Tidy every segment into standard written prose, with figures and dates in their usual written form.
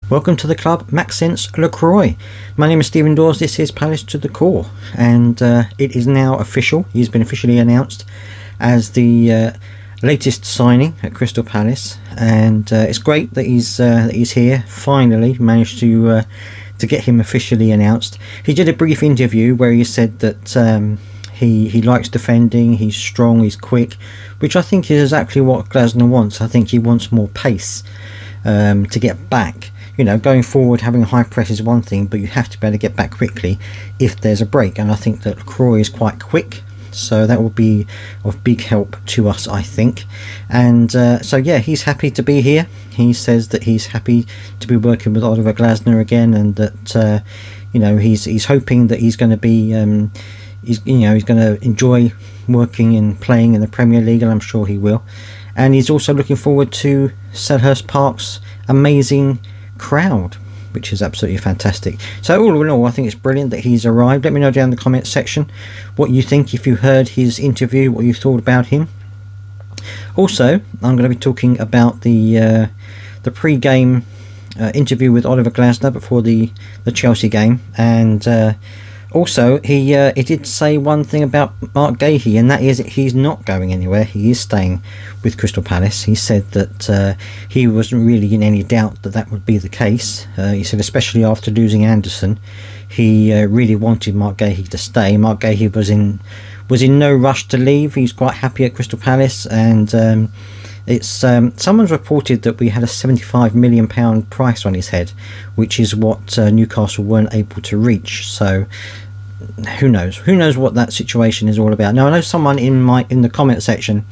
Welcome to the club, Maxence Lacroix. My name is Stephen Dawes, this is Palace to the Core, and it is now official. He's been officially announced as the latest signing at Crystal Palace, and it's great that he's here. Finally managed to get him officially announced. He did a brief interview where he said that he likes defending, he's strong, he's quick, which I think is exactly what Glasner wants. I think he wants more pace to get back. You know, going forward, having a high press is one thing, but you have to be able to get back quickly if there's a break. And I think that Lacroix is quite quick, so that will be of big help to us, I think. And so yeah, he's happy to be here. He says that he's happy to be working with Oliver Glasner again, and that you know, he's hoping that he's going to be he's going to enjoy working and playing in the Premier League, and I'm sure he will. And he's also looking forward to Selhurst Park's amazing crowd, which is absolutely fantastic. So all in all, I think it's brilliant that he's arrived. Let me know down in the comments section what you think, if you heard his interview, what you thought about him. Also, I'm going to be talking about the pre-game interview with Oliver Glasner before the Chelsea game, and also he did say one thing about Marc Guehi, and that is that he's not going anywhere. He is staying with Crystal Palace. He said that he wasn't really in any doubt that that would be the case. He said especially after losing Anderson, he really wanted Marc Guehi to stay. Marc Guehi was in no rush to leave. He's quite happy at Crystal Palace, and it's someone's reported that we had a £75 million price on his head, which is what Newcastle weren't able to reach. So who knows what that situation is all about. Now I know someone in the comment section,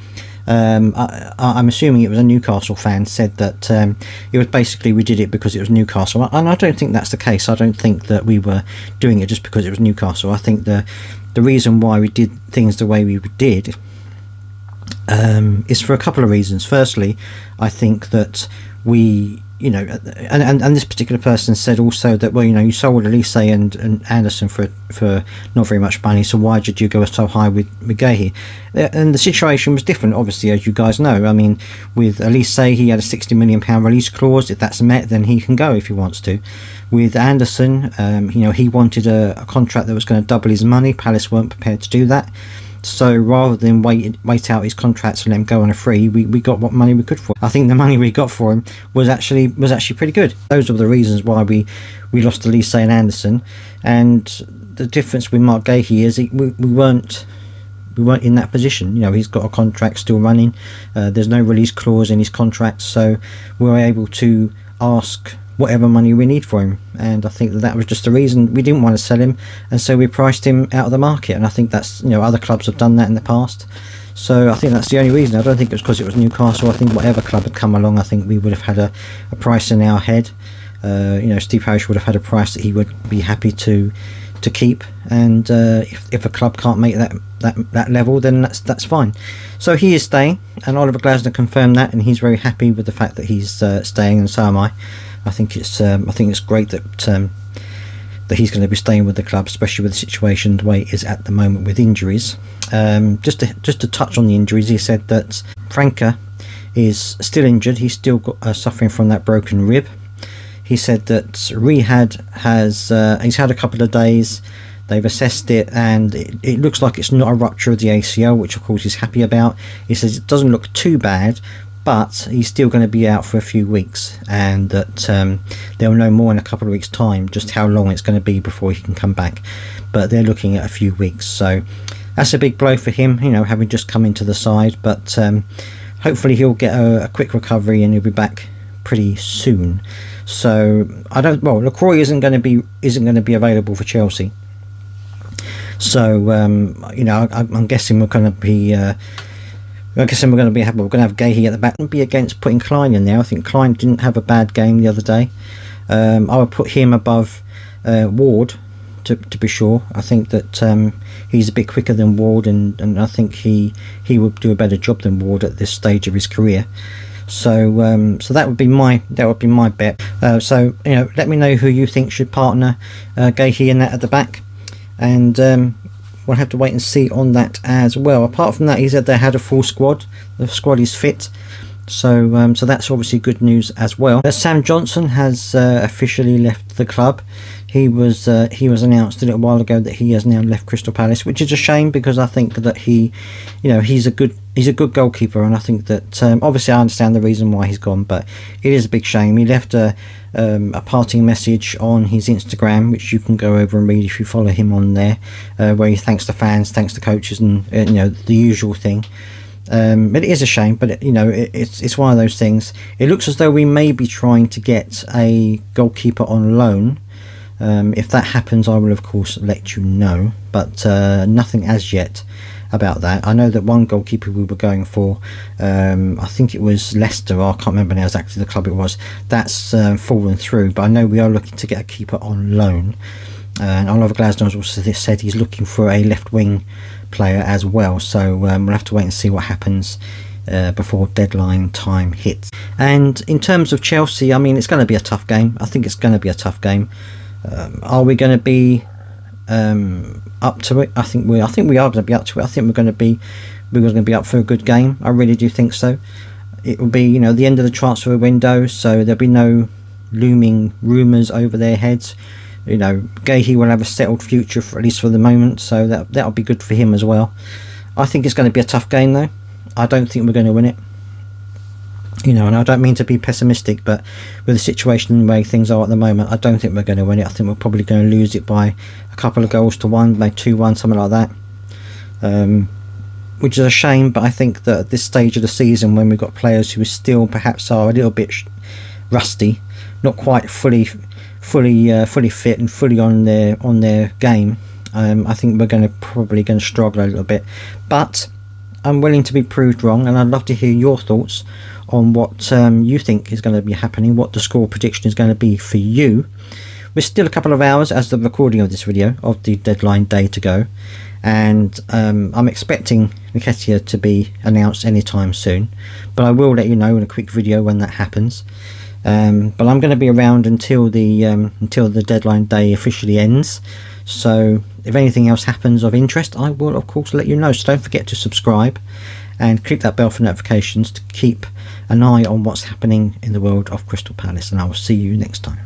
I'm assuming it was a Newcastle fan, said that it was basically we did it because it was Newcastle, and I don't think that's the case. I don't think that we were doing it just because it was Newcastle. I think the reason why we did things the way we did is for a couple of reasons. Firstly, I think that we, you know, and this particular person said also that, well, you know, you sold Elise and Anderson for not very much money, so why did you go so high with Guehi? And the situation was different, obviously, as you guys know. I mean, with Elise, he had a £60 million release clause. If that's met, then he can go if he wants to. With Anderson, you know, he wanted a contract that was going to double his money. Palace weren't prepared to do that. So rather than wait out his contracts and let him go on a free, we got what money we could for him. I think the money we got for him was actually pretty good. Those are the reasons why we lost Elise and Anderson. And the difference with Marc Guehi is we weren't in that position. You know, he's got a contract still running. There's no release clause in his contract, so we were able to ask whatever money we need for him, and I think that was just the reason we didn't want to sell him, and so we priced him out of the market. And I think that's, you know, other clubs have done that in the past, so I think that's the only reason. I don't think it was because it was Newcastle. I think whatever club had come along, I think we would have had a price in our head. You know, Steve Parish would have had a price that he would be happy to keep, and if a club can't make that level, then that's fine. So he is staying, and Oliver Glasner confirmed that, and he's very happy with the fact that he's staying, and so am I. I think it's great that he's going to be staying with the club, especially with the situation the way it is at the moment with injuries. Just to touch on the injuries, he said that Franca is still injured. He's still suffering from that broken rib. He said that rehab he's had a couple of days. They've assessed it, and it looks like it's not a rupture of the ACL, which of course he's happy about. He says it doesn't look too bad, but he's still going to be out for a few weeks, and that they'll know more in a couple of weeks' time just how long it's going to be before he can come back. But they're looking at a few weeks, so that's a big blow for him, you know, having just come into the side. But hopefully he'll get a quick recovery and he'll be back pretty soon. So Lacroix isn't going to be available for Chelsea. So you know, I'm guessing we're going to be. We're going to have Guehi at the back. I'd be against putting Klein in there. I think Klein didn't have a bad game the other day. I would put him above Ward to be sure. I think that he's a bit quicker than Ward, and I think he would do a better job than Ward at this stage of his career. So so that would be my bet. So, you know, let me know who you think should partner Guehi in that at the back, and we'll have to wait and see on that as well. Apart from that, he said they had a full squad. The squad is fit, So so that's obviously good news as well. Sam Johnson has officially left the club. He was announced a little while ago that he has now left Crystal Palace, which is a shame, because I think that he's a good goalkeeper, and I think that obviously I understand the reason why he's gone, but it is a big shame. He left a parting message on his Instagram, which you can go over and read if you follow him on there, where he thanks the fans, thanks the coaches, and the usual thing. It is a shame, but it's one of those things. It looks as though we may be trying to get a goalkeeper on loan. If that happens, I will of course let you know, but nothing as yet about that. I know that one goalkeeper we were going for, I think it was Leicester, I can't remember now exactly the club it was, that's fallen through, but I know we are looking to get a keeper on loan. And Oliver Glasner has also said he's looking for a left wing player as well, so we'll have to wait and see what happens before deadline time hits. And in terms of Chelsea, I mean, it's going to be a tough game. I think it's going to be a tough game. Are we going to be up to it? I think we are going to be up to it. I think we're going to be up for a good game. I really do think so. It will be the end of the transfer window, so there'll be no looming rumours over their heads. Guehi will have a settled future, for at least for the moment, so that'll be good for him as well. I think it's going to be a tough game though. I don't think we're going to win it. And I don't mean to be pessimistic, but with the situation and the way things are at the moment, I don't think we're going to win it. I think we're probably going to lose it by a couple of goals to one, maybe 2-1, something like that. Which is a shame, but I think that at this stage of the season, when we've got players who still perhaps are a little bit rusty, not quite fully fit and fully on their game, I think we're probably going to struggle a little bit. But I'm willing to be proved wrong, and I'd love to hear your thoughts on what you think is going to be happening, what the score prediction is going to be for you. We're still a couple of hours as the recording of this video of the deadline day to go, and I'm expecting Nketiah to be announced anytime soon, but I will let you know in a quick video when that happens. But I'm going to be around until the deadline day officially ends, so if anything else happens of interest, I will of course let you know. So don't forget to subscribe and click that bell for notifications to keep an eye on what's happening in the world of Crystal Palace, and I will see you next time.